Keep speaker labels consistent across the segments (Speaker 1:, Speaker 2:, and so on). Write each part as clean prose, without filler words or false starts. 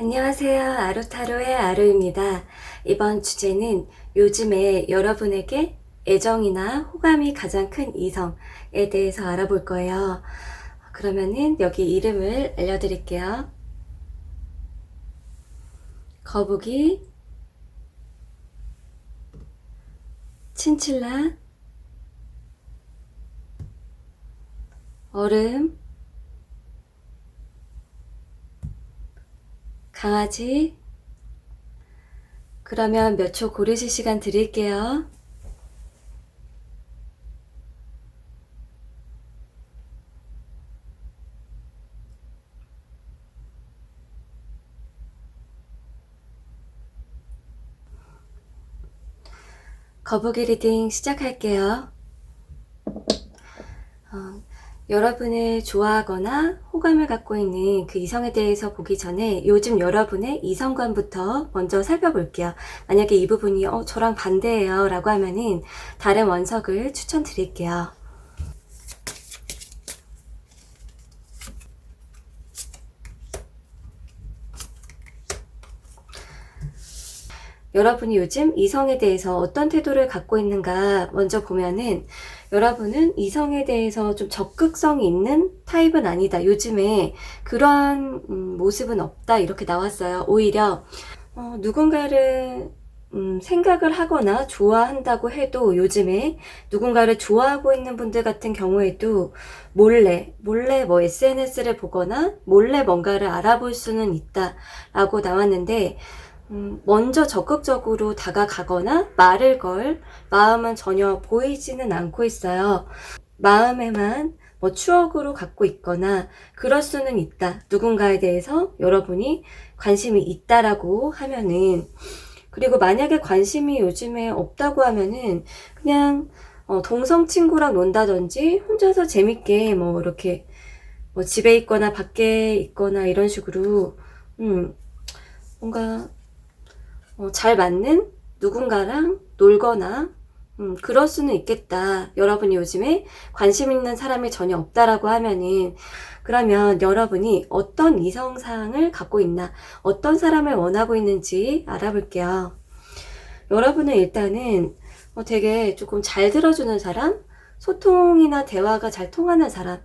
Speaker 1: 안녕하세요. 아루타로의 아루입니다. 이번 주제는 요즘에 여러분에게 애정이나 호감이 가장 큰 이성에 대해서 알아볼 거예요. 그러면은 여기 이름을 알려드릴게요. 거북이, 친칠라, 얼음, 강아지. 그러면 몇 초 고르실 시간 드릴게요. 거북이 리딩 시작할게요. 여러분을 좋아하거나 호감을 갖고 있는 그 이성에 대해서 보기 전에 요즘 여러분의 이성관부터 먼저 살펴볼게요. 만약에 이 부분이 저랑 반대예요 라고 하면은 다른 원석을 추천드릴게요. 여러분이 요즘 이성에 대해서 어떤 태도를 갖고 있는가 먼저 보면은 여러분은 이성에 대해서 좀 적극성이 있는 타입은 아니다. 요즘에 그러한 모습은 없다. 이렇게 나왔어요. 오히려 누군가를 생각을 하거나 좋아한다고 해도 요즘에 누군가를 좋아하고 있는 분들 같은 경우에도 몰래 뭐 SNS를 보거나 몰래 뭔가를 알아볼 수는 있다 라고 나왔는데 먼저 적극적으로 다가가거나 말을 걸 마음은 전혀 보이지는 않고 있어요. 마음에만 뭐 추억으로 갖고 있거나 그럴 수는 있다. 누군가에 대해서 여러분이 관심이 있다라고 하면은, 그리고 만약에 관심이 요즘에 없다고 하면은 그냥 동성 친구랑 논다든지 혼자서 재밌게 뭐 이렇게 뭐 집에 있거나 밖에 있거나 이런 식으로 뭔가 잘 맞는 누군가랑 놀거나 그럴 수는 있겠다. 여러분이 요즘에 관심 있는 사람이 전혀 없다라고 하면은, 그러면 여러분이 어떤 이성상을 갖고 있나, 어떤 사람을 원하고 있는지 알아볼게요. 여러분은 일단은 되게 조금 잘 들어주는 사람, 소통이나 대화가 잘 통하는 사람,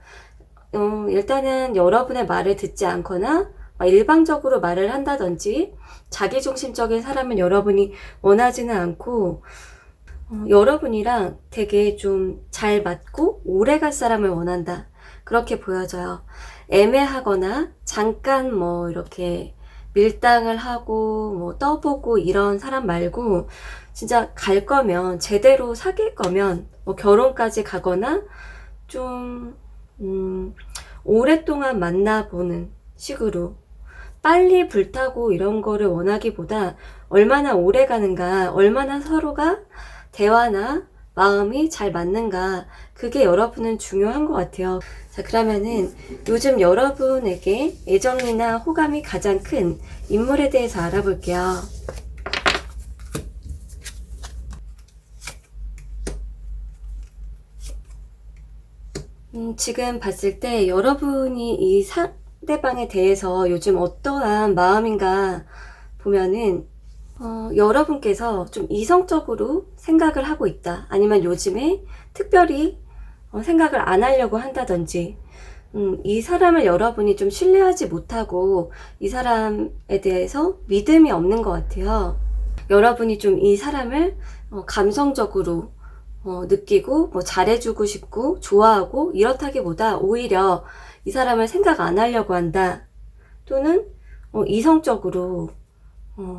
Speaker 1: 일단은 여러분의 말을 듣지 않거나 일방적으로 말을 한다든지 자기중심적인 사람은 여러분이 원하지는 않고, 여러분이랑 되게 좀 잘 맞고 오래 갈 사람을 원한다. 그렇게 보여져요. 애매하거나 잠깐 뭐 이렇게 밀당을 하고 뭐 떠보고 이런 사람 말고, 진짜 갈 거면, 제대로 사귈 거면 뭐 결혼까지 가거나 좀 오랫동안 만나보는 식으로, 빨리 불타고 이런 거를 원하기보다 얼마나 오래 가는가, 얼마나 서로가 대화나 마음이 잘 맞는가, 그게 여러분은 중요한 것 같아요. 자, 그러면은 요즘 여러분에게 애정이나 호감이 가장 큰 인물에 대해서 알아볼게요. 지금 봤을 때 여러분이 이 상대방에 대해서 요즘 어떠한 마음인가 보면은 여러분께서 좀 이성적으로 생각을 하고 있다. 아니면 요즘에 특별히 생각을 안 하려고 한다든지, 이 사람을 여러분이 좀 신뢰하지 못하고 이 사람에 대해서 믿음이 없는 것 같아요. 여러분이 좀 이 사람을 감성적으로 느끼고 뭐 잘해주고 싶고 좋아하고 이렇다기보다 오히려 이 사람을 생각 안 하려고 한다. 또는 이성적으로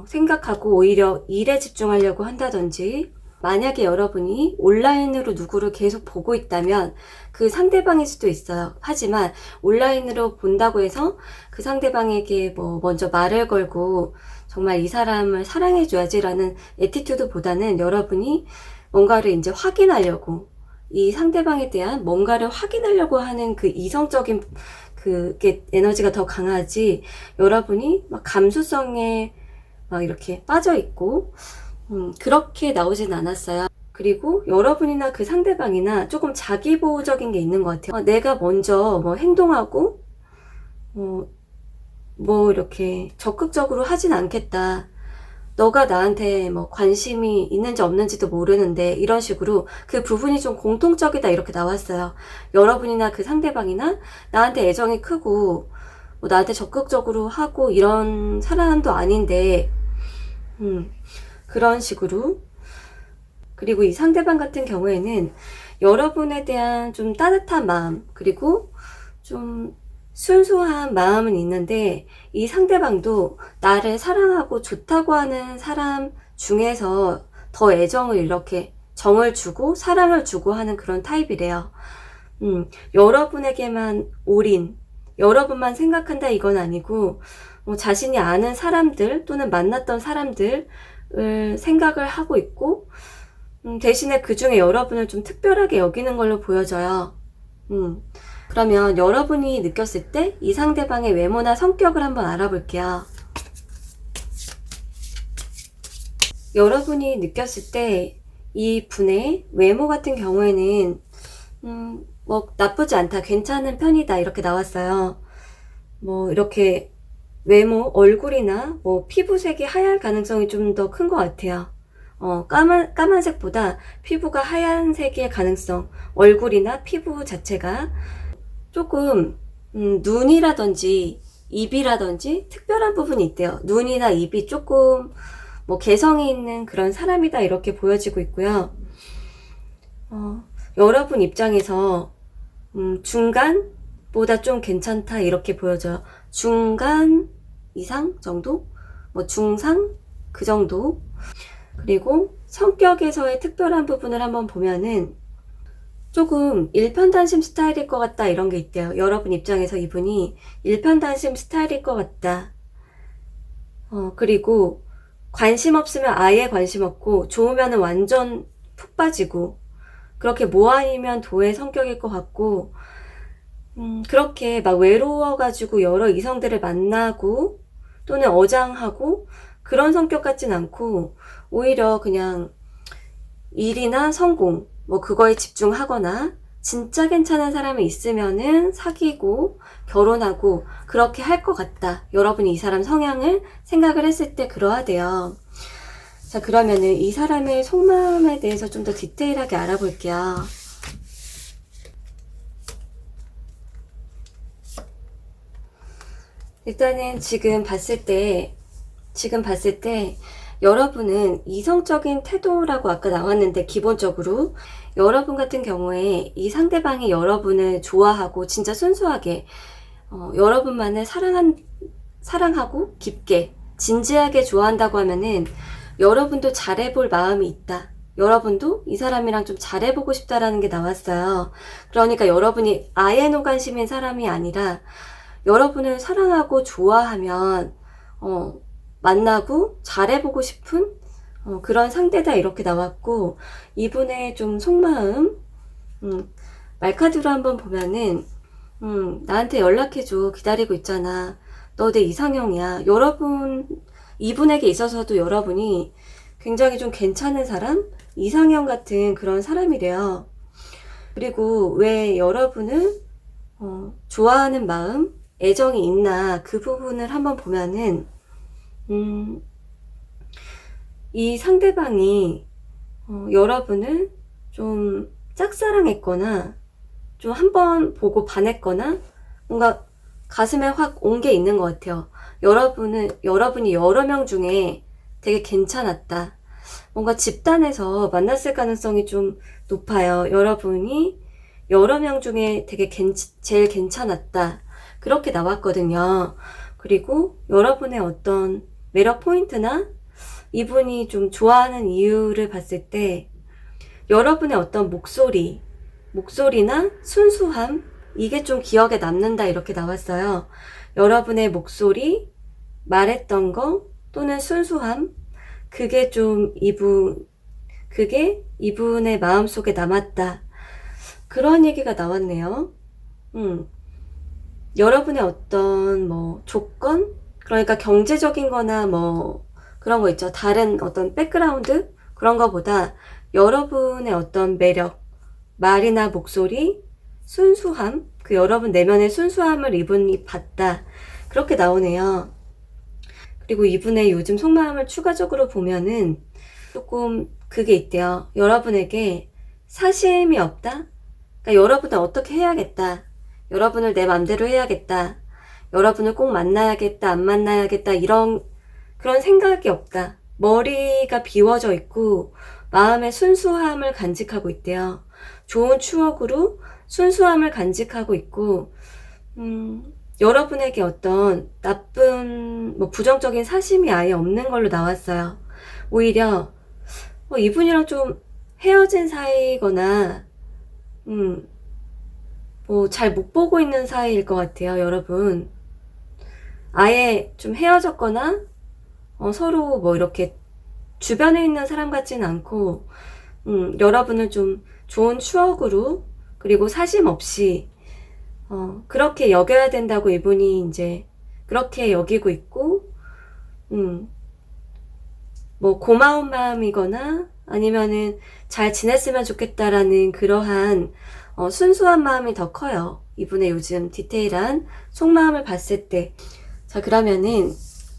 Speaker 1: 생각하고 오히려 일에 집중하려고 한다든지, 만약에 여러분이 온라인으로 누구를 계속 보고 있다면 그 상대방일 수도 있어요. 하지만 온라인으로 본다고 해서 그 상대방에게 뭐 먼저 말을 걸고 정말 이 사람을 사랑해줘야지라는 애티튜드보다는 여러분이 뭔가를 이제 확인하려고, 이 상대방에 대한 뭔가를 확인하려고 하는 그 이성적인 그게 에너지가 더 강하지, 여러분이 막 감수성에 막 이렇게 빠져있고 그렇게 나오진 않았어요. 그리고 여러분이나 그 상대방이나 조금 자기보호적인 게 있는 것 같아요. 내가 먼저 뭐 행동하고 뭐 이렇게 적극적으로 하진 않겠다. 너가 나한테 뭐 관심이 있는지 없는지도 모르는데 이런 식으로 그 부분이 좀 공통적이다 이렇게 나왔어요. 여러분이나 그 상대방이나 나한테 애정이 크고 뭐 나한테 적극적으로 하고 이런 사람도 아닌데 그런 식으로. 그리고 이 상대방 같은 경우에는 여러분에 대한 좀 따뜻한 마음 그리고 좀 순수한 마음은 있는데 이 상대방도 나를 사랑하고 좋다고 하는 사람 중에서 더 애정을 이렇게 정을 주고 사랑을 주고 하는 그런 타입이래요. 여러분에게만 올인, 여러분만 생각한다 이건 아니고 자신이 아는 사람들 또는 만났던 사람들을 생각을 하고 있고 대신에 그 중에 여러분을 좀 특별하게 여기는 걸로 보여져요. 그러면 여러분이 느꼈을 때 이 상대방의 외모나 성격을 한번 알아볼게요. 여러분이 느꼈을 때 이 분의 외모 같은 경우에는 뭐 나쁘지 않다, 괜찮은 편이다 이렇게 나왔어요. 뭐 이렇게 외모, 얼굴이나 뭐 피부색이 하얄 가능성이 좀 더 큰 것 같아요. 까만색보다 피부가 하얀색일 가능성, 얼굴이나 피부 자체가 조금 눈이라든지 입이라든지 특별한 부분이 있대요. 눈이나 입이 조금 뭐 개성이 있는 그런 사람이다 이렇게 보여지고 있고요. 여러분 입장에서 중간보다 좀 괜찮다 이렇게 보여져요. 중간 이상 정도? 뭐 중상? 그 정도? 그리고 성격에서의 특별한 부분을 한번 보면은 조금 일편단심 스타일일 것 같다 이런 게 있대요. 여러분 입장에서 이분이 일편단심 스타일일 것 같다. 그리고 관심 없으면 아예 관심 없고 좋으면은 완전 푹 빠지고 그렇게 모아이면 도의 성격일 것 같고 그렇게 막 외로워가지고 여러 이성들을 만나고 또는 어장하고 그런 성격 같진 않고 오히려 그냥 일이나 성공 뭐 그거에 집중하거나 진짜 괜찮은 사람이 있으면은 사귀고 결혼하고 그렇게 할 것 같다. 여러분이 이 사람 성향을 생각을 했을 때 그러하대요. 자, 그러면은 이 사람의 속마음에 대해서 좀 더 디테일하게 알아볼게요. 일단은 지금 봤을 때 여러분은 이성적인 태도라고 아까 나왔는데 기본적으로 여러분 같은 경우에 이 상대방이 여러분을 좋아하고 진짜 순수하게 여러분만을 사랑하고 깊게 진지하게 좋아한다고 하면은 여러분도 잘해볼 마음이 있다. 여러분도 이 사람이랑 좀 잘해보고 싶다라는 게 나왔어요. 그러니까 여러분이 아예 노관심인 사람이 아니라 여러분을 사랑하고 좋아하면 만나고 잘해보고 싶은 그런 상대다 이렇게 나왔고 이분의 좀 속마음 말카드로 한번 보면은 나한테 연락해줘 기다리고 있잖아 너 내 이상형이야 이분에게 있어서도 여러분이 굉장히 좀 괜찮은 사람 이상형 같은 그런 사람이래요. 그리고 왜 여러분을 좋아하는 마음 애정이 있나 그 부분을 한번 보면은 이 상대방이 여러분을 좀 짝사랑했거나 좀 한번 보고 반했거나 뭔가 가슴에 확 온 게 있는 것 같아요. 여러분이 여러 명 중에 되게 괜찮았다. 뭔가 집단에서 만났을 가능성이 좀 높아요. 여러분이 여러 명 중에 되게 제일 괜찮았다. 그렇게 나왔거든요. 그리고 여러분의 어떤 매력 포인트나 이분이 좀 좋아하는 이유를 봤을 때 여러분의 어떤 목소리나 순수함 이게 좀 기억에 남는다 이렇게 나왔어요. 여러분의 목소리, 말했던 거 또는 순수함 그게 이분의 마음속에 남았다. 그런 얘기가 나왔네요. 여러분의 어떤 뭐 조건 그러니까 경제적인 거나 뭐 그런 거 있죠. 다른 어떤 백그라운드 그런 거보다 여러분의 어떤 매력, 말이나 목소리, 순수함, 그 여러분 내면의 순수함을 이분이 봤다. 그렇게 나오네요. 그리고 이분의 요즘 속마음을 추가적으로 보면은 조금 그게 있대요. 여러분에게 사심이 없다? 그러니까 여러분을 어떻게 해야겠다. 여러분을 내 맘대로 해야겠다. 여러분을 꼭 만나야겠다, 안 만나야겠다, 그런 생각이 없다. 머리가 비워져 있고, 마음의 순수함을 간직하고 있대요. 좋은 추억으로 순수함을 간직하고 있고, 여러분에게 어떤 나쁜, 부정적인 사심이 아예 없는 걸로 나왔어요. 오히려, 이분이랑 좀 헤어진 사이거나, 잘 못 보고 있는 사이일 것 같아요, 여러분. 아예 좀 헤어졌거나, 서로 이렇게 주변에 있는 사람 같지는 않고, 여러분을 좀 좋은 추억으로, 그리고 사심 없이, 그렇게 여겨야 된다고 이분이 이제 그렇게 여기고 있고, 고마운 마음이거나 아니면은 잘 지냈으면 좋겠다라는 그러한 순수한 마음이 더 커요. 이분의 요즘 디테일한 속마음을 봤을 때. 자, 그러면은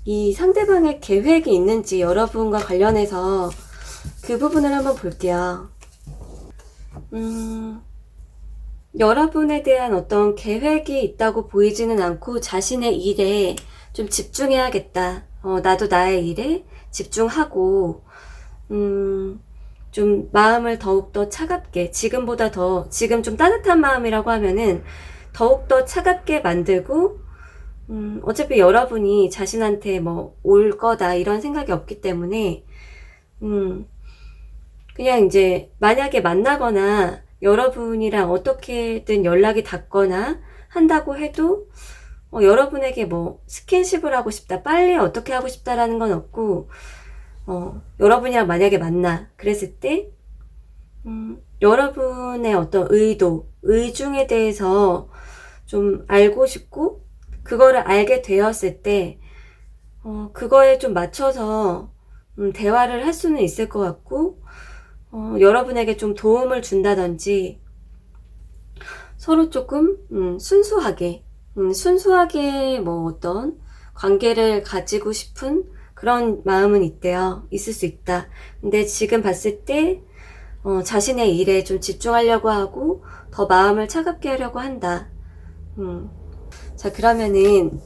Speaker 1: 이 상대방의 계획이 있는지 여러분과 관련해서 그 부분을 한번 볼게요. 여러분에 대한 어떤 계획이 있다고 보이지는 않고 자신의 일에 좀 집중해야겠다. 나도 나의 일에 집중하고, 좀 마음을 더욱더 차갑게, 지금 좀 따뜻한 마음이라고 하면은 더욱더 차갑게 만들고, 어차피 여러분이 자신한테 올 거다 이런 생각이 없기 때문에, 그냥 이제 만약에 만나거나 여러분이랑 어떻게든 연락이 닿거나 한다고 해도 여러분에게 스킨십을 하고 싶다, 빨리 어떻게 하고 싶다라는 건 없고, 여러분이랑 만약에 만나 그랬을 때 여러분의 어떤 의중에 대해서 좀 알고 싶고, 그거를 알게 되었을 때 그거에 좀 맞춰서 대화를 할 수는 있을 것 같고, 여러분에게 좀 도움을 준다든지, 서로 조금 순수하게 어떤 관계를 가지고 싶은 그런 마음은 있을 수 있다. 근데 지금 봤을 때 자신의 일에 좀 집중하려고 하고 더 마음을 차갑게 하려고 한다. 자, 그러면은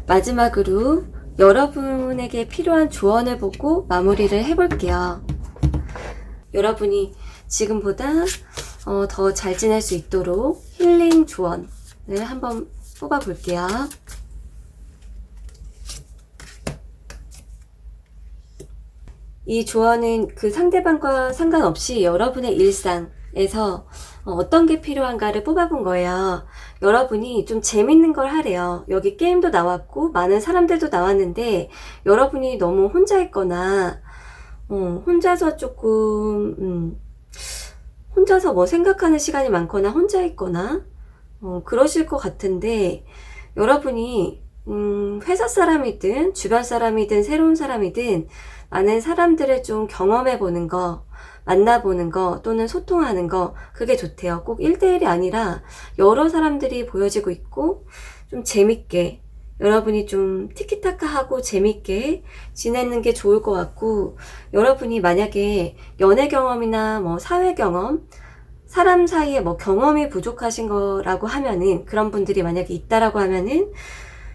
Speaker 1: 마지막으로 여러분에게 필요한 조언을 보고 마무리를 해볼게요. 여러분이 지금보다 더 잘 지낼 수 있도록 힐링 조언을 한번 뽑아볼게요. 이 조언은 그 상대방과 상관없이 여러분의 일상에서 어떤 게 필요한가를 뽑아본 거예요. 여러분이 좀 재밌는 걸 하래요. 여기 게임도 나왔고 많은 사람들도 나왔는데, 여러분이 너무 혼자 있거나 혼자서 조금 혼자서 생각하는 시간이 많거나 혼자 있거나 그러실 것 같은데, 여러분이 회사 사람이든 주변 사람이든 새로운 사람이든 많은 사람들을 좀 경험해보는 거, 만나보는 거, 또는 소통하는 거, 그게 좋대요. 꼭 1대1이 아니라 여러 사람들이 보여지고 있고, 좀 재밌게, 여러분이 좀 티키타카하고 재밌게 지내는 게 좋을 것 같고, 여러분이 만약에 연애 경험이나 사회 경험, 사람 사이에 경험이 부족하신 거라고 하면은, 그런 분들이 만약에 있다라고 하면은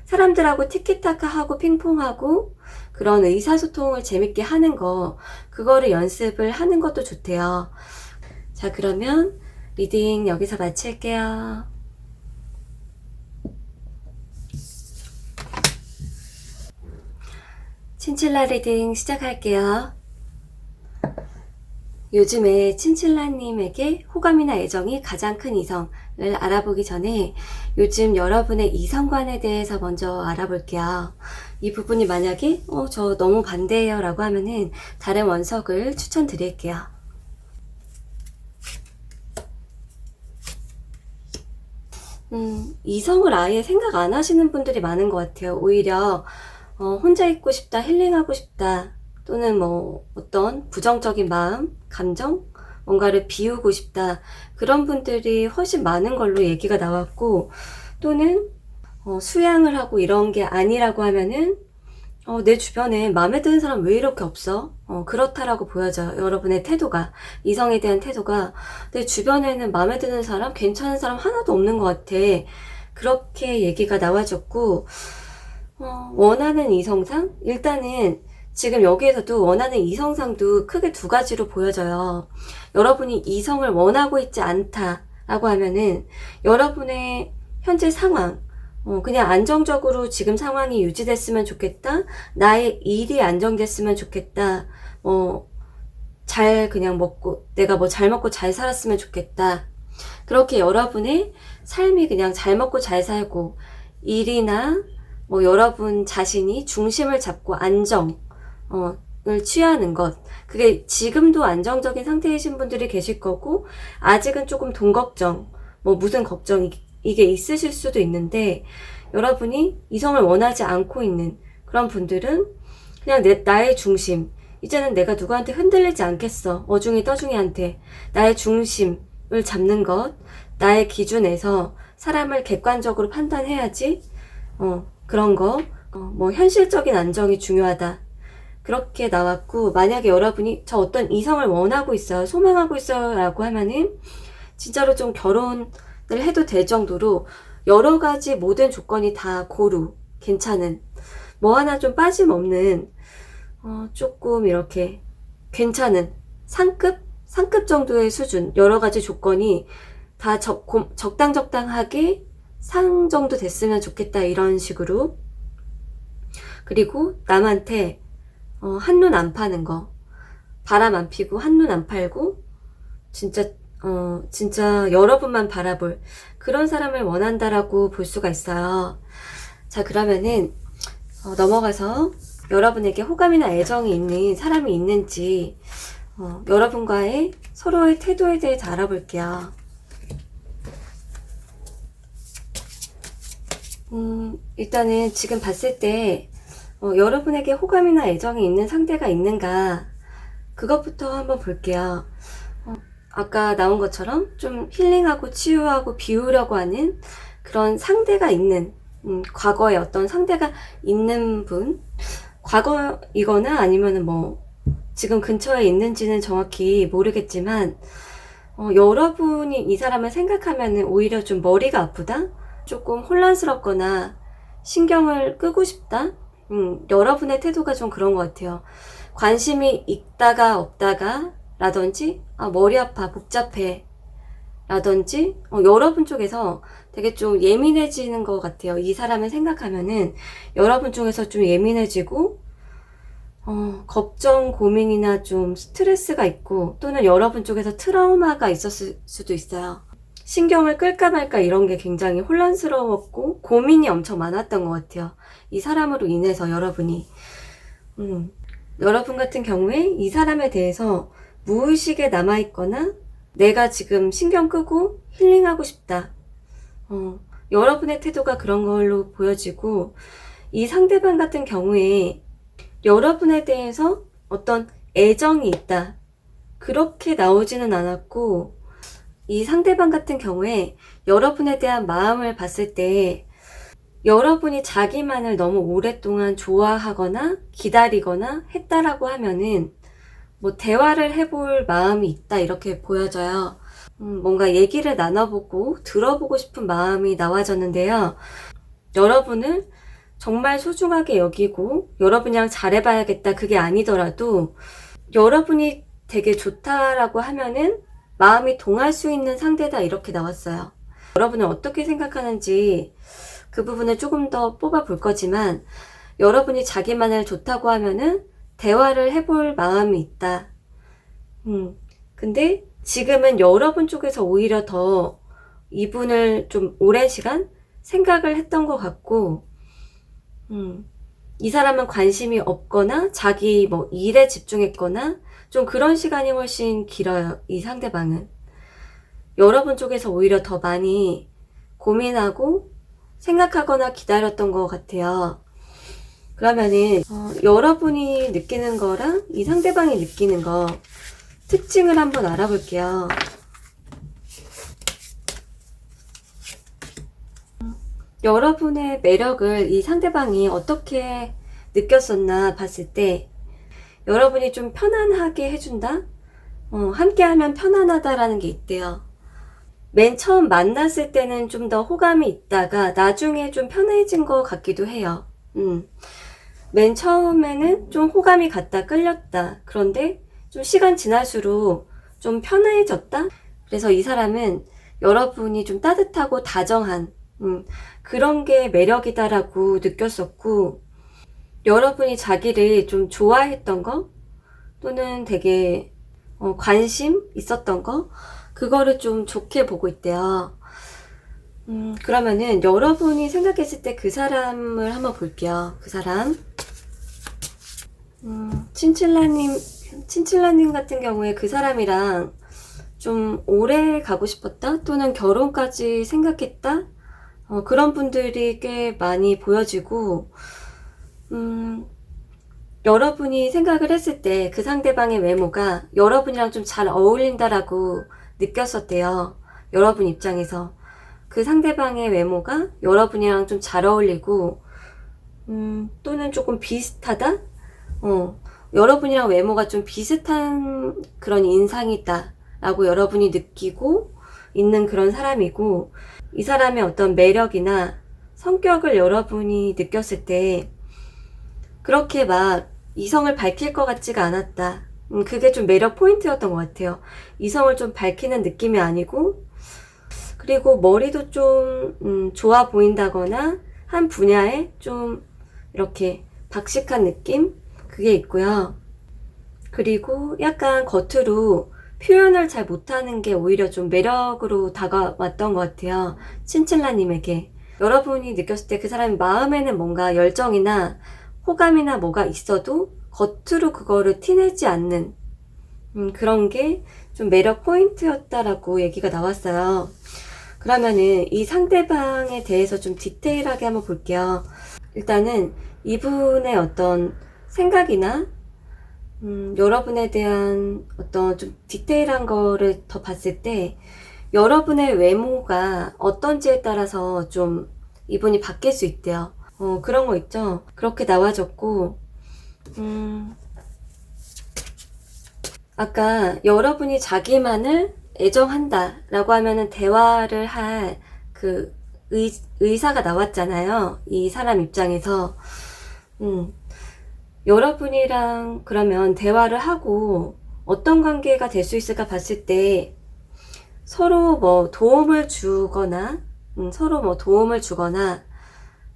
Speaker 1: 사람들하고 티키타카하고 핑퐁하고 그런 의사소통을 재밌게 하는 거, 그거를 연습을 하는 것도 좋대요. 자, 그러면 리딩 여기서 마칠게요. 친칠라 리딩 시작할게요. 요즘에 친칠라님에게 호감이나 애정이 가장 큰 이성을 알아보기 전에 요즘 여러분의 이성관에 대해서 먼저 알아볼게요. 이 부분이 만약에 저 너무 반대해요 라고 하면은 다른 원석을 추천드릴게요. 이성을 아예 생각 안 하시는 분들이 많은 것 같아요. 오히려 혼자 있고 싶다, 힐링하고 싶다, 또는 어떤 부정적인 마음, 감정, 뭔가를 비우고 싶다, 그런 분들이 훨씬 많은 걸로 얘기가 나왔고, 또는 수양을 하고 이런 게 아니라고 하면은 내 주변에 마음에 드는 사람 왜 이렇게 없어? 그렇다라고 보여져요. 여러분의 태도가, 이성에 대한 태도가 내 주변에는 마음에 드는 사람, 괜찮은 사람 하나도 없는 것 같아. 그렇게 얘기가 나와졌고, 원하는 이성상? 일단은 지금 여기에서도 원하는 이성상도 크게 두 가지로 보여져요. 여러분이 이성을 원하고 있지 않다라고 하면은 여러분의 현재 상황, 그냥 안정적으로 지금 상황이 유지됐으면 좋겠다. 나의 일이 안정됐으면 좋겠다. 잘 그냥 먹고, 내가 뭐 잘 먹고 잘 살았으면 좋겠다. 그렇게 여러분의 삶이 그냥 잘 먹고 잘 살고, 일이나 뭐 여러분 자신이 중심을 잡고 안정을 취하는 것. 그게 지금도 안정적인 상태이신 분들이 계실 거고, 아직은 조금 돈 걱정, 뭐 무슨 걱정, 이게 있으실 수도 있는데, 여러분이 이성을 원하지 않고 있는 그런 분들은 그냥 나의 중심, 이제는 내가 누구한테 흔들리지 않겠어. 어중이 떠중이한테 나의 중심을 잡는 것, 나의 기준에서 사람을 객관적으로 판단해야지. 그런 거, 뭐 현실적인 안정이 중요하다. 그렇게 나왔고, 만약에 여러분이 저 어떤 이성을 원하고 있어요, 소망하고 있어요 라고 하면은 진짜로 좀 결혼을 해도 될 정도로 여러 가지 모든 조건이 다 고루 괜찮은, 뭐 하나 좀 빠짐없는, 조금 이렇게 괜찮은 상급 정도의 수준, 여러 가지 조건이 다 적당하게 상 정도 됐으면 좋겠다, 이런 식으로. 그리고 남한테 한눈 안 파는 거, 바람 안 피고 한눈 안 팔고 진짜 여러분만 바라볼 그런 사람을 원한다라고 볼 수가 있어요. 자, 그러면은 넘어가서 여러분에게 호감이나 애정이 있는 사람이 있는지 여러분과의 서로의 태도에 대해서 알아볼게요. 일단은 지금 봤을 때 여러분에게 호감이나 애정이 있는 상대가 있는가, 그것부터 한번 볼게요. 아까 나온 것처럼 좀 힐링하고 치유하고 비우려고 하는 그런 상대가 있는, 과거에 어떤 상대가 있는 분, 과거이거나 아니면은 뭐 지금 근처에 있는지는 정확히 모르겠지만, 여러분이 이 사람을 생각하면은 오히려 좀 머리가 아프다? 조금 혼란스럽거나 신경을 끄고 싶다? 여러분의 태도가 좀 그런 것 같아요. 관심이 있다가 없다가 라든지, 머리 아파, 복잡해 라든지, 여러분 쪽에서 되게 좀 예민해지는 것 같아요. 이 사람을 생각하면은 여러분 쪽에서 좀 예민해지고, 걱정, 고민이나 좀 스트레스가 있고, 또는 여러분 쪽에서 트라우마가 있었을 수도 있어요. 신경을 끌까 말까 이런 게 굉장히 혼란스러웠고 고민이 엄청 많았던 것 같아요. 이 사람으로 인해서 여러분이. 여러분 같은 경우에 이 사람에 대해서 무의식에 남아있거나 내가 지금 신경 끄고 힐링하고 싶다. 여러분의 태도가 그런 걸로 보여지고, 이 상대방 같은 경우에 여러분에 대해서 어떤 애정이 있다, 그렇게 나오지는 않았고, 이 상대방 같은 경우에 여러분에 대한 마음을 봤을 때 여러분이 자기만을 너무 오랫동안 좋아하거나 기다리거나 했다라고 하면은 뭐 대화를 해볼 마음이 있다, 이렇게 보여져요. 뭔가 얘기를 나눠보고 들어보고 싶은 마음이 나와졌는데요. 여러분을 정말 소중하게 여기고 여러분이랑 잘해봐야겠다, 그게 아니더라도 여러분이 되게 좋다라고 하면은 마음이 동할 수 있는 상대다, 이렇게 나왔어요. 여러분은 어떻게 생각하는지 그 부분을 조금 더 뽑아 볼 거지만, 여러분이 자기만을 좋다고 하면은 대화를 해볼 마음이 있다. 근데 지금은 여러분 쪽에서 오히려 더 이분을 좀 오랜 시간 생각을 했던 것 같고, 이 사람은 관심이 없거나 자기 뭐 일에 집중했거나 좀 그런 시간이 훨씬 길어요. 이 상대방은 여러분 쪽에서 오히려 더 많이 고민하고 생각하거나 기다렸던 것 같아요. 그러면은 여러분이 느끼는 거랑 이 상대방이 느끼는 거 특징을 한번 알아볼게요. 여러분의 매력을 이 상대방이 어떻게 느꼈었나 봤을 때 여러분이 좀 편안하게 해준다? 함께하면 편안하다라는 게 있대요. 맨 처음 만났을 때는 좀 더 호감이 있다가 나중에 좀 편해진 것 같기도 해요. 맨 처음에는 좀 호감이 갔다 끌렸다. 그런데 좀 시간 지날수록 좀 편해졌다? 그래서 이 사람은 여러분이 좀 따뜻하고 다정한 그런 게 매력이다라고 느꼈었고, 여러분이 자기를 좀 좋아했던 거 또는 되게 관심 있었던 거 그거를 좀 좋게 보고 있대요. 그러면은 여러분이 생각했을 때 그 사람을 한번 볼게요. 그 사람 친칠라님 같은 경우에 그 사람이랑 좀 오래 가고 싶었다 또는 결혼까지 생각했다 그런 분들이 꽤 많이 보여지고 여러분이 생각을 했을 때 그 상대방의 외모가 여러분이랑 좀 잘 어울린다라고 느꼈었대요. 여러분 입장에서 그 상대방의 외모가 여러분이랑 좀 잘 어울리고 또는 조금 비슷하다? 여러분이랑 외모가 좀 비슷한 그런 인상이 있다 라고 여러분이 느끼고 있는 그런 사람이고, 이 사람의 어떤 매력이나 성격을 여러분이 느꼈을 때 그렇게 막 이성을 밝힐 것 같지가 않았다. 그게 좀 매력 포인트였던 것 같아요. 이성을 좀 밝히는 느낌이 아니고, 그리고 머리도 좀 좋아 보인다거나 한 분야에 좀 이렇게 박식한 느낌? 그게 있고요. 그리고 약간 겉으로 표현을 잘 못하는 게 오히려 좀 매력으로 다가왔던 것 같아요. 친칠라님에게. 여러분이 느꼈을 때 그 사람이 마음에는 뭔가 열정이나 호감이나 뭐가 있어도 겉으로 그거를 티내지 않는 그런 게 좀 매력 포인트였다라고 얘기가 나왔어요. 그러면은 이 상대방에 대해서 좀 디테일하게 한번 볼게요. 일단은 이분의 어떤 생각이나 여러분에 대한 어떤 좀 디테일한 거를 더 봤을 때 여러분의 외모가 어떤지에 따라서 좀 이분이 바뀔 수 있대요. 그런 거 있죠. 그렇게 나와졌고, 아까 여러분이 자기만을 애정한다 라고 하면은 대화를 할 그 의사가 나왔잖아요. 이 사람 입장에서. 여러분이랑 그러면 대화를 하고 어떤 관계가 될 수 있을까 봤을 때 서로 뭐 도움을 주거나,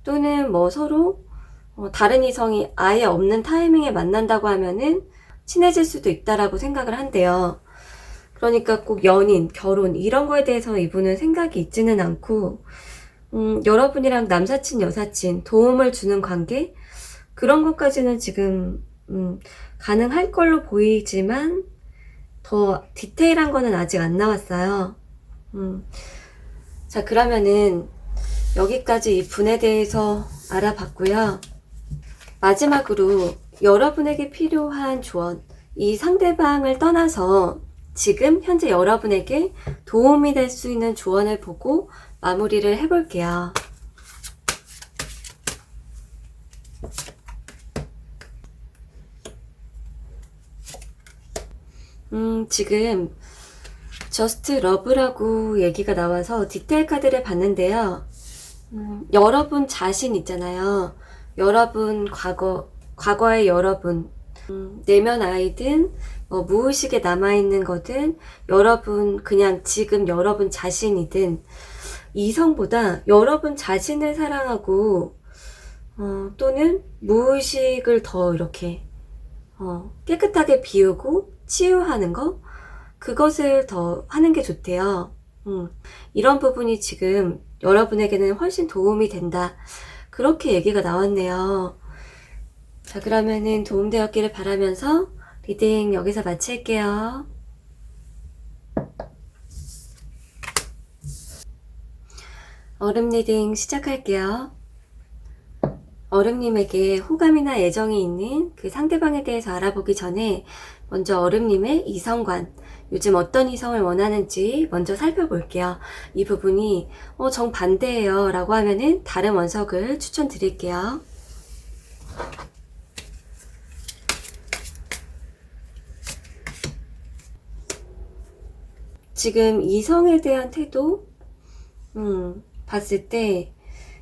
Speaker 1: 또는 뭐 서로 다른 이성이 아예 없는 타이밍에 만난다고 하면은 친해질 수도 있다라고 생각을 한대요. 그러니까 꼭 연인, 결혼 이런 거에 대해서 이분은 생각이 있지는 않고 여러분이랑 남사친, 여사친 도움을 주는 관계 그런 것까지는 지금 가능할 걸로 보이지만 더 디테일한 거는 아직 안 나왔어요. 자, 그러면은 여기까지 이 분에 대해서 알아봤고요. 마지막으로 여러분에게 필요한 조언, 이 상대방을 떠나서 지금 현재 여러분에게 도움이 될 수 있는 조언을 보고 마무리를 해볼게요. 지금 저스트 러브라고 얘기가 나와서 디테일 카드를 봤는데요. 여러분 자신 있잖아요. 여러분 과거의 여러분, 내면 아이든 무의식에 남아있는 거든 여러분 그냥 지금 여러분 자신이든 이성보다 여러분 자신을 사랑하고 또는 무의식을 더 이렇게 깨끗하게 비우고 치유하는 거 그것을 더 하는 게 좋대요. 이런 부분이 지금 여러분에게는 훨씬 도움이 된다. 그렇게 얘기가 나왔네요. 자, 그러면은 도움되었기를 바라면서 리딩 여기서 마칠게요. 얼음 리딩 시작할게요. 얼음님에게 호감이나 애정이 있는 그 상대방에 대해서 알아보기 전에 먼저 얼음님의 이성관, 요즘 어떤 이성을 원하는지 먼저 살펴볼게요. 이 부분이 정반대예요 라고 하면은 다른 원석을 추천드릴게요. 지금 이성에 대한 태도 봤을 때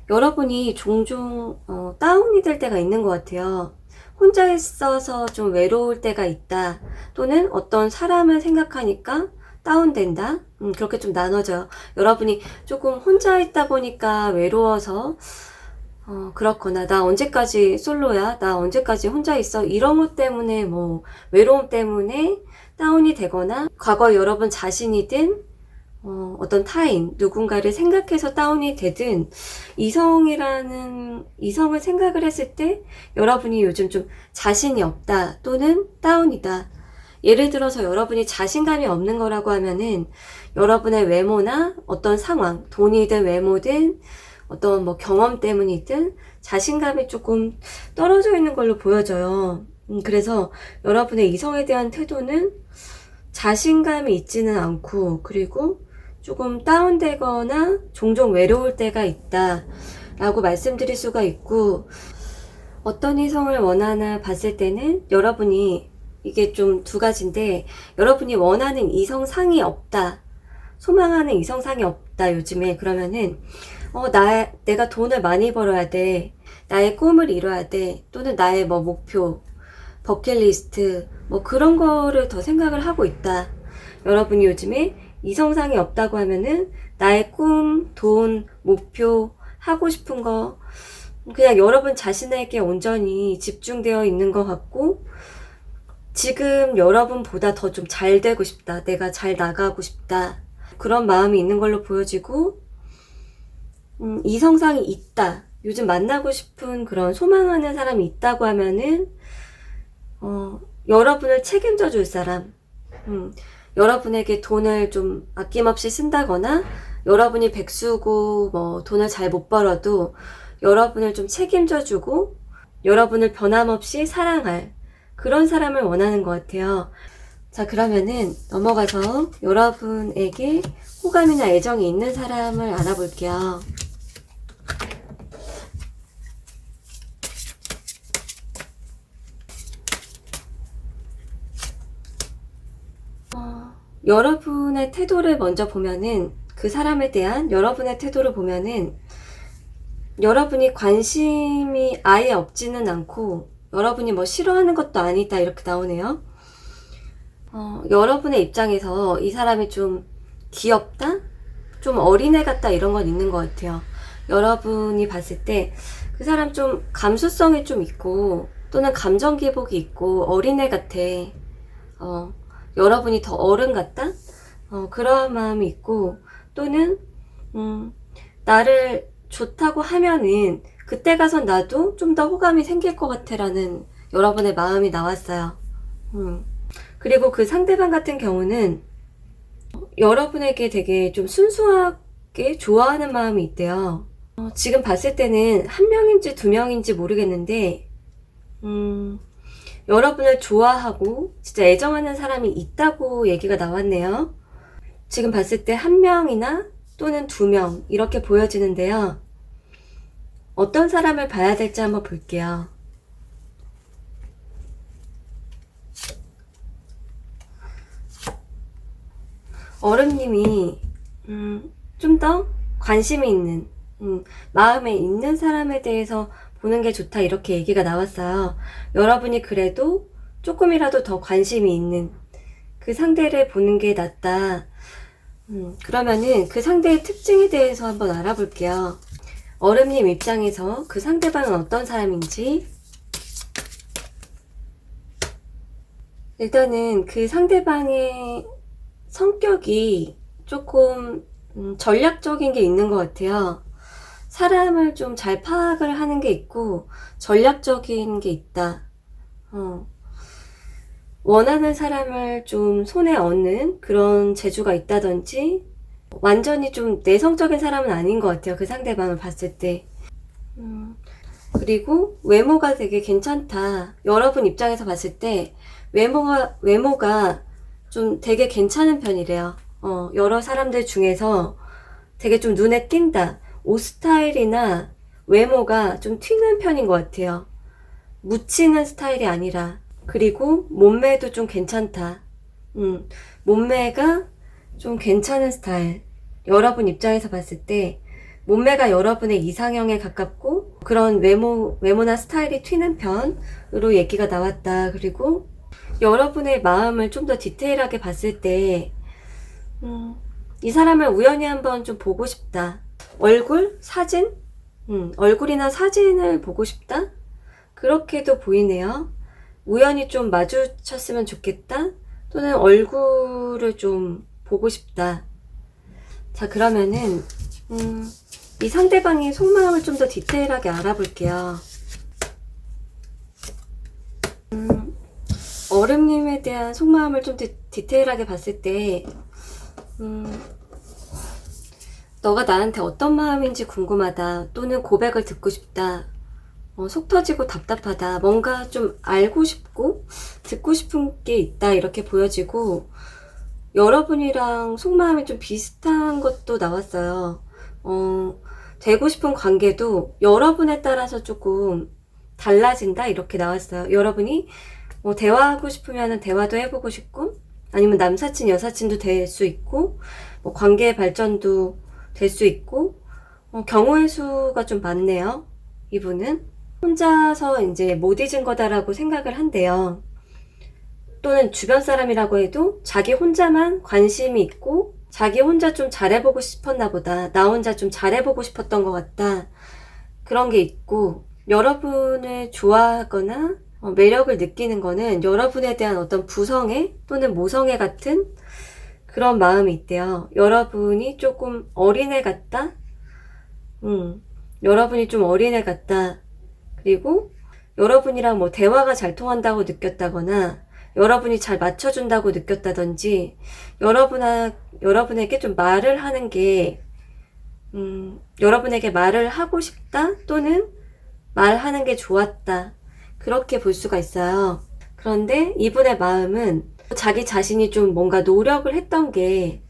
Speaker 1: 여러분이 종종 다운이 될 때가 있는 것 같아요. 혼자 있어서 좀 외로울 때가 있다, 또는 어떤 사람을 생각하니까 다운된다. 그렇게 좀 나눠져요. 여러분이 조금 혼자 있다 보니까 외로워서 그렇거나 나 언제까지 솔로야, 나 언제까지 혼자 있어, 이런 것 때문에 외로움 때문에 다운이 되거나, 과거 여러분 자신이든 어떤 타인, 누군가를 생각해서 다운이 되든, 이성을 생각을 했을 때 여러분이 요즘 좀 자신이 없다 또는 다운이다. 예를 들어서 여러분이 자신감이 없는 거라고 하면은 여러분의 외모나 어떤 상황, 돈이든 외모든 어떤 경험 때문이든 자신감이 조금 떨어져 있는 걸로 보여져요. 그래서 여러분의 이성에 대한 태도는 자신감이 있지는 않고, 그리고 조금 다운되거나 종종 외로울 때가 있다 라고 말씀드릴 수가 있고, 어떤 이성을 원하나 봤을 때는 여러분이, 이게 좀 두 가지인데, 여러분이 원하는 이성상이 없다, 소망하는 이성상이 없다 요즘에, 그러면은 내가 돈을 많이 벌어야 돼, 나의 꿈을 이뤄야 돼, 또는 나의 목표, 버킷리스트 그런 거를 더 생각을 하고 있다. 여러분이 요즘에 이성상이 없다고 하면은 나의 꿈, 돈, 목표, 하고 싶은 거 그냥 여러분 자신에게 온전히 집중되어 있는 것 같고, 지금 여러분보다 더 좀 잘 되고 싶다, 내가 잘 나가고 싶다, 그런 마음이 있는 걸로 보여지고, 이성상이 있다, 요즘 만나고 싶은 그런 소망하는 사람이 있다고 하면은 여러분을 책임져 줄 사람, 여러분에게 돈을 좀 아낌없이 쓴다거나, 여러분이 백수고 돈을 잘 못 벌어도 여러분을 좀 책임져 주고 여러분을 변함없이 사랑할 그런 사람을 원하는 것 같아요. 자, 그러면은 넘어가서 여러분에게 호감이나 애정이 있는 사람을 알아볼게요. 여러분의 태도를 먼저 보면은, 그 사람에 대한 여러분의 태도를 보면은 여러분이 관심이 아예 없지는 않고 여러분이 싫어하는 것도 아니다 이렇게 나오네요. 여러분의 입장에서 이 사람이 좀 귀엽다? 좀 어린애 같다, 이런 건 있는 것 같아요. 여러분이 봤을 때 그 사람 좀 감수성이 좀 있고, 또는 감정 기복이 있고 어린애 같아. 여러분이 더 어른 같다? 그러한 마음이 있고, 또는 나를 좋다고 하면은 그때 가선 나도 좀 더 호감이 생길 것 같아 라는 여러분의 마음이 나왔어요. 그리고 그 상대방 같은 경우는 여러분에게 되게 좀 순수하게 좋아하는 마음이 있대요. 지금 봤을 때는 한 명인지 두 명인지 모르겠는데 여러분을 좋아하고 진짜 애정하는 사람이 있다고 얘기가 나왔네요. 지금 봤을 때 한 명이나 또는 두 명 이렇게 보여지는데요. 어떤 사람을 봐야 될지 한번 볼게요. 얼음님이 좀 더 관심이 있는, 마음에 있는 사람에 대해서 보는 게 좋다 이렇게 얘기가 나왔어요. 여러분이 그래도 조금이라도 더 관심이 있는 그 상대를 보는 게 낫다. 그러면은 그 상대의 특징에 대해서 한번 알아볼게요. 얼음님 입장에서 그 상대방은 어떤 사람인지. 일단은 그 상대방의 성격이 조금 전략적인 게 있는 것 같아요. 사람을 좀 잘 파악을 하는 게 있고 전략적인 게 있다. 원하는 사람을 좀 손에 얻는 그런 재주가 있다든지, 완전히 좀 내성적인 사람은 아닌 것 같아요. 그 상대방을 봤을 때. 그리고 외모가 되게 괜찮다. 여러분 입장에서 봤을 때 외모가 좀 되게 괜찮은 편이래요. 여러 사람들 중에서 되게 좀 눈에 띈다. 옷 스타일이나 외모가 좀 튀는 편인 것 같아요. 묻히는 스타일이 아니라. 그리고 몸매도 좀 괜찮다. 몸매가 좀 괜찮은 스타일. 여러분 입장에서 봤을 때 몸매가 여러분의 이상형에 가깝고 그런 외모나 스타일이 튀는 편으로 얘기가 나왔다. 그리고 여러분의 마음을 좀 더 디테일하게 봤을 때 이 사람을 우연히 한번 좀 보고 싶다. 얼굴? 사진? 얼굴이나 사진을 보고 싶다? 그렇게도 보이네요. 우연히 좀 마주쳤으면 좋겠다? 또는 얼굴을 좀 보고 싶다. 자, 그러면은 이 상대방의 속마음을 좀 더 디테일하게 알아볼게요. 얼음님에 대한 속마음을 좀 디테일하게 봤을 때 너가 나한테 어떤 마음인지 궁금하다. 또는 고백을 듣고 싶다. 속 터지고 답답하다. 뭔가 좀 알고 싶고 듣고 싶은 게 있다. 이렇게 보여지고 여러분이랑 속마음이 좀 비슷한 것도 나왔어요. 되고 싶은 관계도 여러분에 따라서 조금 달라진다. 이렇게 나왔어요. 여러분이 대화하고 싶으면 대화도 해보고 싶고 아니면 남사친 여사친도 될 수 있고 관계 발전도 될 수 있고 경우의 수가 좀 많네요. 이분은 혼자서 이제 못 잊은 거다라고 생각을 한대요. 또는 주변 사람이라고 해도 자기 혼자만 관심이 있고 자기 혼자 좀 잘해보고 싶었나 보다. 나 혼자 좀 잘해보고 싶었던 것 같다. 그런 게 있고 여러분을 좋아하거나 매력을 느끼는 거는 여러분에 대한 어떤 부성애 또는 모성애 같은 그런 마음이 있대요. 여러분이 조금 어린애 같다? 여러분이 좀 어린애 같다. 그리고 여러분이랑 뭐 대화가 잘 통한다고 느꼈다거나 여러분이 잘 맞춰준다고 느꼈다든지 여러분에게 좀 말을 하는 게 여러분에게 말을 하고 싶다 또는 말하는 게 좋았다. 그렇게 볼 수가 있어요. 그런데 이분의 마음은 자기 자신이 좀 뭔가 노력을 했던 게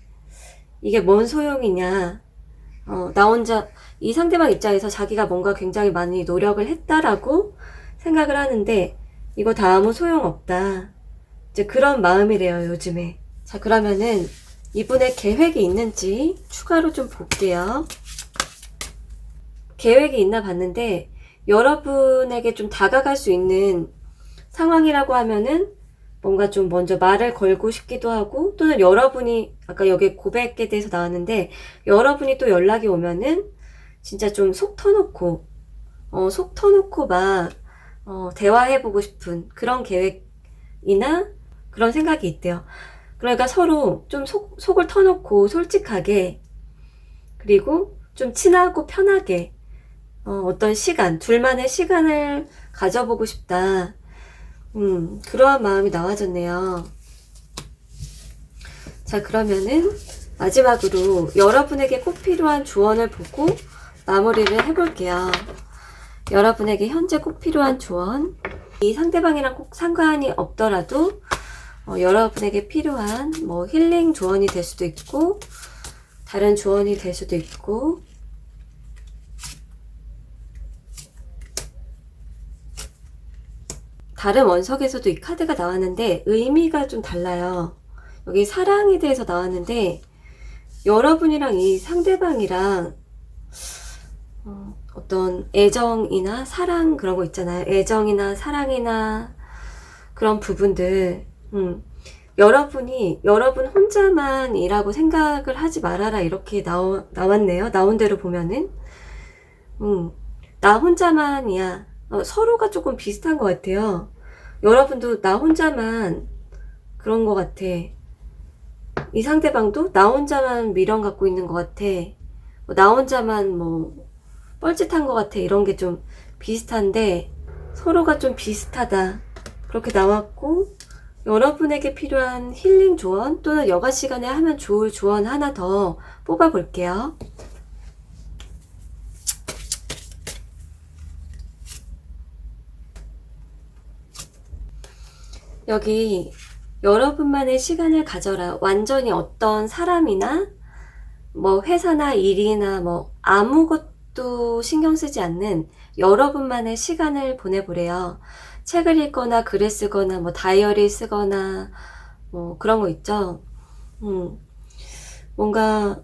Speaker 1: 이게 뭔 소용이냐. 나 혼자 이 상대방 입장에서 자기가 뭔가 굉장히 많이 노력을 했다라고 생각을 하는데 이거 다 아무 소용없다. 이제 그런 마음이래요, 요즘에. 자, 그러면은 이분의 계획이 있는지 추가로 좀 볼게요. 계획이 있나 봤는데 여러분에게 좀 다가갈 수 있는 상황이라고 하면은 뭔가 좀 먼저 말을 걸고 싶기도 하고 또는 여러분이 아까 여기 고백에 대해서 나왔는데 여러분이 또 연락이 오면은 진짜 좀 속 터놓고 막 대화해보고 싶은 그런 계획이나 그런 생각이 있대요. 그러니까 서로 좀 속을 터놓고 솔직하게 그리고 좀 친하고 편하게 어떤 시간, 둘만의 시간을 가져보고 싶다. 그러한 마음이 나와졌네요. 자, 그러면은 마지막으로 여러분에게 꼭 필요한 조언을 보고 마무리를 해볼게요. 여러분에게 현재 꼭 필요한 조언, 이 상대방이랑 꼭 상관이 없더라도 여러분에게 필요한 뭐 힐링 조언이 될 수도 있고 다른 조언이 될 수도 있고 다른 원석에서도 이 카드가 나왔는데 의미가 좀 달라요. 여기 사랑에 대해서 나왔는데 여러분이랑 이 상대방이랑 어떤 애정이나 사랑 그런 거 있잖아요. 애정이나 사랑이나 그런 부분들 여러분 혼자만이라고 생각을 하지 말아라 이렇게 나왔네요. 나온 대로 보면은 나 혼자만이야. 서로가 조금 비슷한 것 같아요. 여러분도 나 혼자만 그런 것 같아. 이 상대방도 나 혼자만 미련 갖고 있는 것 같아. 나 혼자만 뭐 뻘짓한 것 같아. 이런 게 좀 비슷한데 서로가 좀 비슷하다. 그렇게 나왔고 여러분에게 필요한 힐링 조언 또는 여가 시간에 하면 좋을 조언 하나 더 뽑아볼게요. 여기 여러분만의 시간을 가져라. 완전히 어떤 사람이나 뭐 회사나 일이나 뭐 아무것도 신경 쓰지 않는 여러분만의 시간을 보내보래요. 책을 읽거나 글을 쓰거나 뭐 다이어리 쓰거나 뭐 그런 거 있죠. 뭔가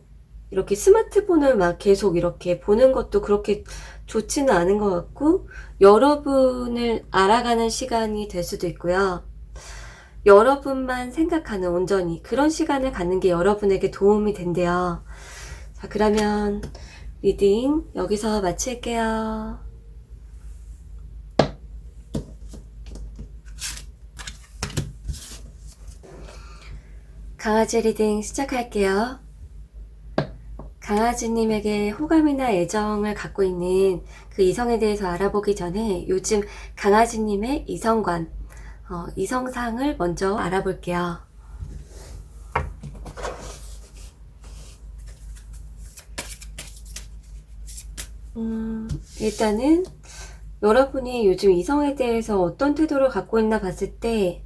Speaker 1: 이렇게 스마트폰을 막 계속 이렇게 보는 것도 그렇게 좋지는 않은 것 같고, 여러분을 알아가는 시간이 될 수도 있고요. 여러분만 생각하는 온전히 그런 시간을 갖는 게 여러분에게 도움이 된대요. 자, 그러면 리딩 여기서 마칠게요. 강아지 리딩 시작할게요. 강아지님에게 호감이나 애정을 갖고 있는 그 이성에 대해서 알아보기 전에 요즘 강아지님의 이성관, 이성상을 먼저 알아볼게요. 일단은 여러분이 요즘 이성에 대해서 어떤 태도를 갖고 있나 봤을 때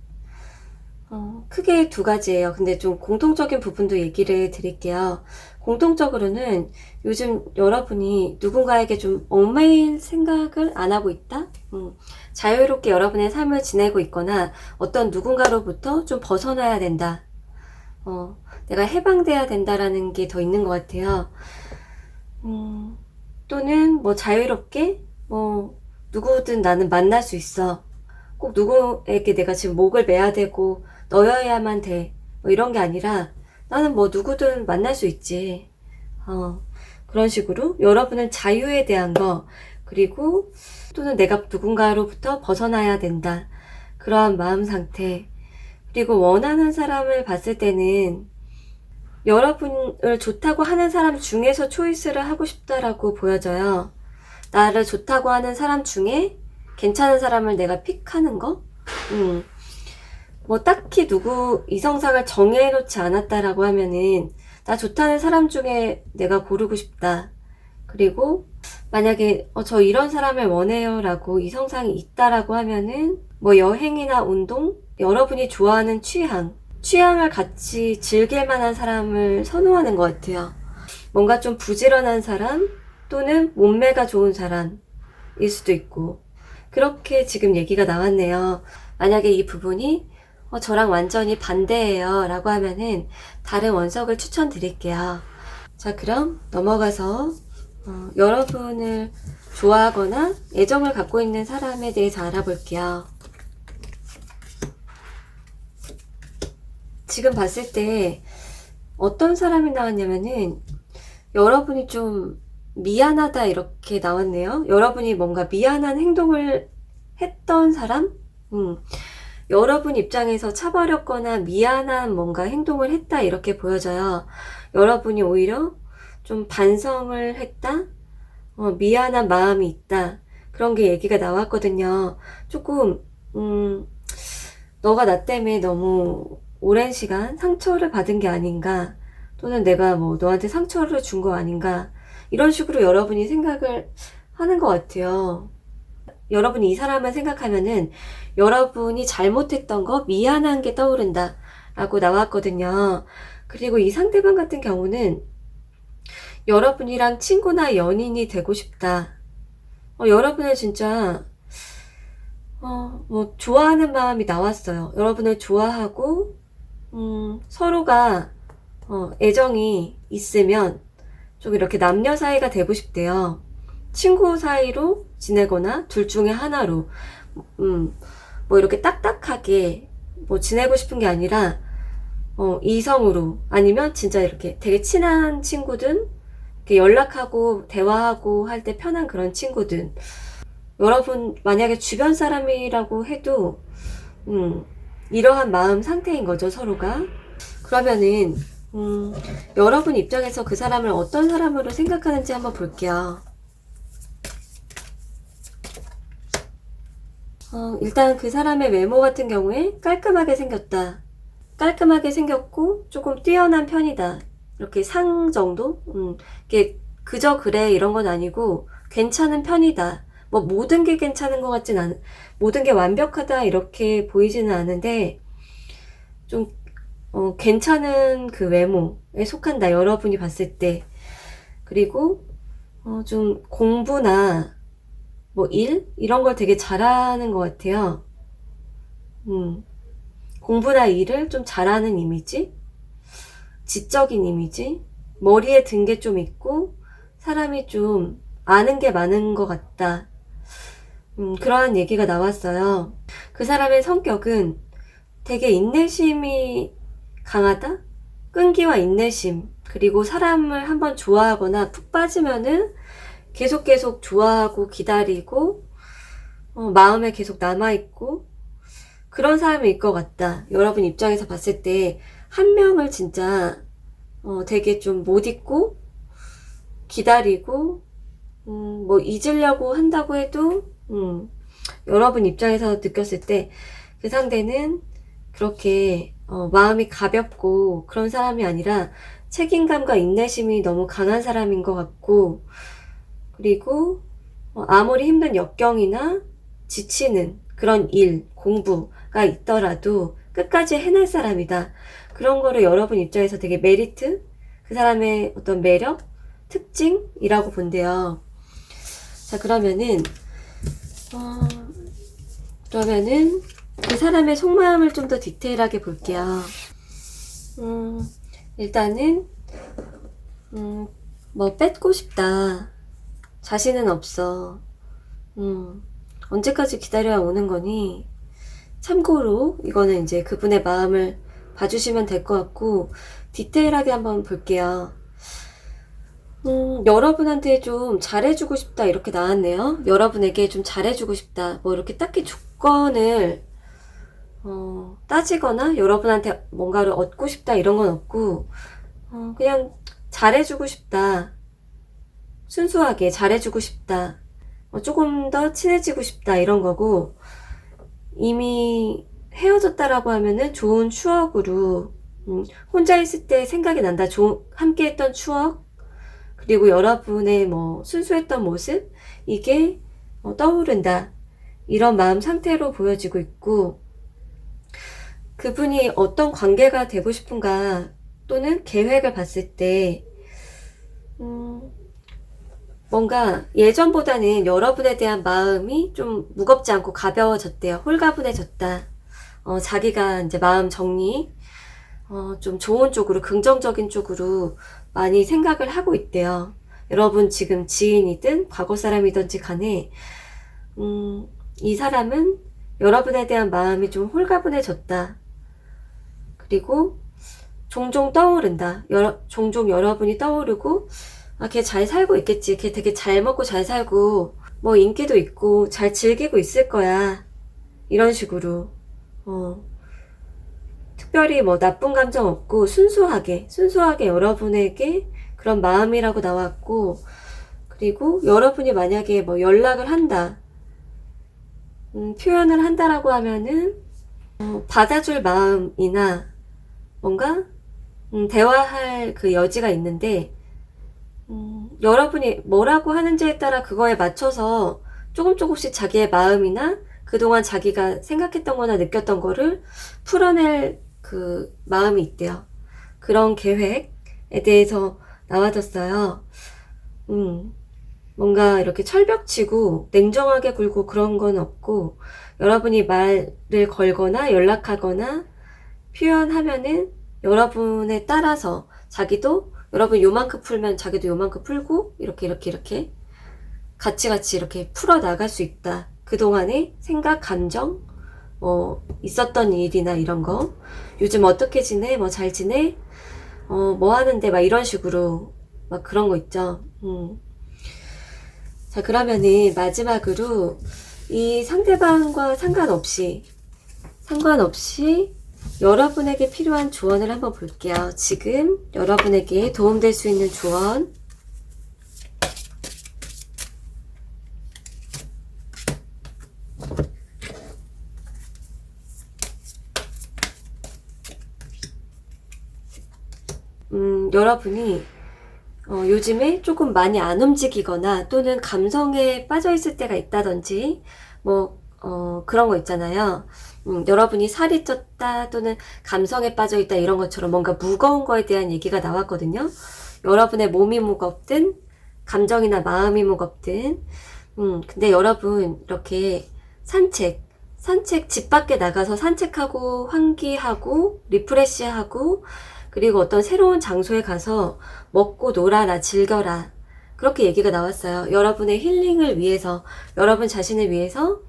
Speaker 1: 크게 두 가지예요. 근데 좀 공통적인 부분도 얘기를 드릴게요. 공통적으로는 요즘 여러분이 누군가에게 좀 얽매일 생각을 안 하고 있다? 자유롭게 여러분의 삶을 지내고 있거나 어떤 누군가로부터 좀 벗어나야 된다. 내가 해방돼야 된다라는 게 더 있는 것 같아요. 또는 뭐 자유롭게 뭐 누구든 나는 만날 수 있어. 꼭 누구에게 내가 지금 목을 매야 되고 너여야만 돼. 뭐 이런 게 아니라 나는 뭐 누구든 만날 수 있지. 그런 식으로 여러분은 자유에 대한 거, 그리고 또는 내가 누군가로부터 벗어나야 된다. 그러한 마음 상태. 그리고 원하는 사람을 봤을 때는 여러분을 좋다고 하는 사람 중에서 초이스를 하고 싶다라고 보여져요. 나를 좋다고 하는 사람 중에 괜찮은 사람을 내가 픽하는 거? 뭐 딱히 누구 이성상을 정해놓지 않았다라고 하면은 나 좋다는 사람 중에 내가 고르고 싶다. 그리고 만약에 저 이런 사람을 원해요 라고 이성상이 있다라고 하면은 뭐 여행이나 운동, 여러분이 좋아하는 취향을 같이 즐길 만한 사람을 선호하는 것 같아요. 뭔가 좀 부지런한 사람 또는 몸매가 좋은 사람일 수도 있고, 그렇게 지금 얘기가 나왔네요. 만약에 이 부분이 저랑 완전히 반대예요 라고 하면은 다른 원석을 추천드릴게요. 자, 그럼 넘어가서 여러분을 좋아하거나 애정을 갖고 있는 사람에 대해서 알아볼게요. 지금 봤을 때 어떤 사람이 나왔냐면은 여러분이 좀 미안하다 이렇게 나왔네요. 여러분이 뭔가 미안한 행동을 했던 사람? 여러분 입장에서 차버렸거나 미안한 뭔가 행동을 했다 이렇게 보여져요. 여러분이 오히려 좀 반성을 했다? 미안한 마음이 있다. 그런 게 얘기가 나왔거든요. 조금 너가 나 때문에 너무 오랜 시간 상처를 받은 게 아닌가, 또는 내가 뭐 너한테 상처를 준 거 아닌가, 이런 식으로 여러분이 생각을 하는 것 같아요. 여러분이 이 사람을 생각하면은 여러분이 잘못했던 거, 미안한 게 떠오른다 라고 나왔거든요. 그리고 이 상대방 같은 경우는 여러분이랑 친구나 연인이 되고 싶다. 여러분을 진짜 뭐 좋아하는 마음이 나왔어요. 여러분을 좋아하고 서로가 애정이 있으면 좀 이렇게 남녀 사이가 되고 싶대요. 친구 사이로 지내거나 둘 중에 하나로 뭐 이렇게 딱딱하게 뭐 지내고 싶은 게 아니라 이성으로, 아니면 진짜 이렇게 되게 친한 친구든 이렇게 연락하고 대화하고 할 때 편한 그런 친구든, 여러분 만약에 주변 사람이라고 해도 이러한 마음 상태인 거죠, 서로가. 그러면은 여러분 입장에서 그 사람을 어떤 사람으로 생각하는지 한번 볼게요. 일단 그 사람의 외모 같은 경우에 깔끔하게 생겼다. 깔끔하게 생겼고 조금 뛰어난 편이다. 이렇게 상 정도? 이게 그저 그래 이런 건 아니고 괜찮은 편이다. 뭐 모든 게 괜찮은 것 같진 모든 게 완벽하다 이렇게 보이지는 않은데 좀 괜찮은 그 외모에 속한다, 여러분이 봤을 때. 그리고 좀 공부나 뭐 일 이런 걸 되게 잘하는 것 같아요. 공부나 일을 좀 잘하는 이미지, 지적인 이미지, 머리에 든 게 좀 있고 사람이 좀 아는 게 많은 것 같다. 그러한 얘기가 나왔어요. 그 사람의 성격은 되게 인내심이 강하다? 끈기와 인내심, 그리고 사람을 한번 좋아하거나 푹 빠지면은 계속 좋아하고 기다리고 마음에 계속 남아있고 그런 사람일 것 같다. 여러분 입장에서 봤을 때 한 명을 진짜 되게 좀 못 잊고 기다리고 뭐 잊으려고 한다고 해도 여러분 입장에서 느꼈을 때 그 상대는 그렇게 마음이 가볍고 그런 사람이 아니라 책임감과 인내심이 너무 강한 사람인 것 같고, 그리고 아무리 힘든 역경이나 지치는 그런 일, 공부가 있더라도 끝까지 해낼 사람이다. 그런 거를 여러분 입장에서 되게 메리트? 그 사람의 어떤 매력? 특징이라고 본대요. 자, 그러면은 그 사람의 속마음을 좀 더 디테일하게 볼게요. 일단은 뭐 뺏고 싶다, 자신은 없어, 언제까지 기다려야 오는 거니. 참고로 이거는 이제 그분의 마음을 봐주시면 될 것 같고, 디테일하게 한번 볼게요. 여러분한테 좀 잘해주고 싶다 이렇게 나왔네요. 여러분에게 좀 잘해주고 싶다, 뭐 이렇게 딱히 조건을 따지거나 여러분한테 뭔가를 얻고 싶다 이런 건 없고, 그냥 잘해주고 싶다, 순수하게 잘해주고 싶다, 조금 더 친해지고 싶다 이런 거고, 이미 헤어졌다라고 하면은 좋은 추억으로 혼자 있을 때 생각이 난다, 함께 했던 추억, 그리고 여러분의 뭐 순수했던 모습, 이게 떠오른다, 이런 마음 상태로 보여지고 있고, 그분이 어떤 관계가 되고 싶은가 또는 계획을 봤을 때 뭔가 예전보다는 여러분에 대한 마음이 좀 무겁지 않고 가벼워졌대요. 홀가분해졌다. 자기가 이제 마음 정리, 좀 좋은 쪽으로, 긍정적인 쪽으로 많이 생각을 하고 있대요. 여러분 지금 지인이든 과거 사람이든지 간에 이 사람은 여러분에 대한 마음이 좀 홀가분해졌다. 그리고 종종 떠오른다. 종종 여러분이 떠오르고, 걔 잘 살고 있겠지, 걔 되게 잘 먹고 잘 살고 뭐 인기도 있고 잘 즐기고 있을 거야, 이런 식으로 특별히 뭐 나쁜 감정 없고 순수하게 여러분에게 그런 마음이라고 나왔고, 그리고 여러분이 만약에 뭐 연락을 한다, 표현을 한다라고 하면은 받아줄 마음이나 뭔가 대화할 그 여지가 있는데, 여러분이 뭐라고 하는지에 따라 그거에 맞춰서 조금씩 자기의 마음이나 그동안 자기가 생각했던 거나 느꼈던 거를 풀어낼 그 마음이 있대요. 그런 계획에 대해서 나와졌어요. 뭔가 이렇게 철벽치고 냉정하게 굴고 그런 건 없고, 여러분이 말을 걸거나 연락하거나 표현하면은 여러분에 따라서 자기도, 여러분 요만큼 풀면 자기도 요만큼 풀고 이렇게 같이 이렇게 풀어 나갈 수 있다. 그동안의 생각, 감정, 뭐 있었던 일이나 이런 거, 요즘 어떻게 지내, 뭐 잘 지내, 뭐 하는데, 막 이런 식으로 막 그런 거 있죠. 자, 그러면은 마지막으로 이 상대방과 상관없이 여러분에게 필요한 조언을 한번 볼게요. 지금 여러분에게 도움될 수 있는 조언. 여러분이 요즘에 조금 많이 안 움직이거나 또는 감성에 빠져 있을 때가 있다든지, 그런 거 있잖아요. 여러분이 살이 쪘다 또는 감성에 빠져 있다 이런 것처럼 뭔가 무거운 거에 대한 얘기가 나왔거든요. 여러분의 몸이 무겁든, 감정이나 마음이 무겁든, 근데 여러분, 이렇게 산책, 집 밖에 나가서 산책하고, 환기하고, 리프레시하고, 그리고 어떤 새로운 장소에 가서 먹고 놀아라, 즐겨라. 그렇게 얘기가 나왔어요. 여러분의 힐링을 위해서, 여러분 자신을 위해서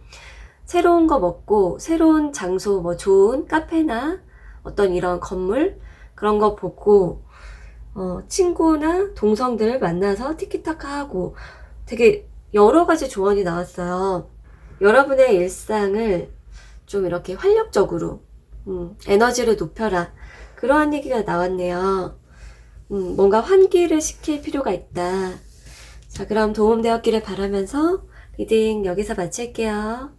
Speaker 1: 새로운 거 먹고, 새로운 장소, 좋은 카페나 어떤 이런 건물, 그런 거 보고, 친구나 동성들 만나서 티키타카 하고 되게 여러 가지 조언이 나왔어요. 여러분의 일상을 좀 이렇게 활력적으로, 에너지를 높여라. 그러한 얘기가 나왔네요. 뭔가 환기를 시킬 필요가 있다. 자, 그럼 도움되었기를 바라면서 리딩 여기서 마칠게요.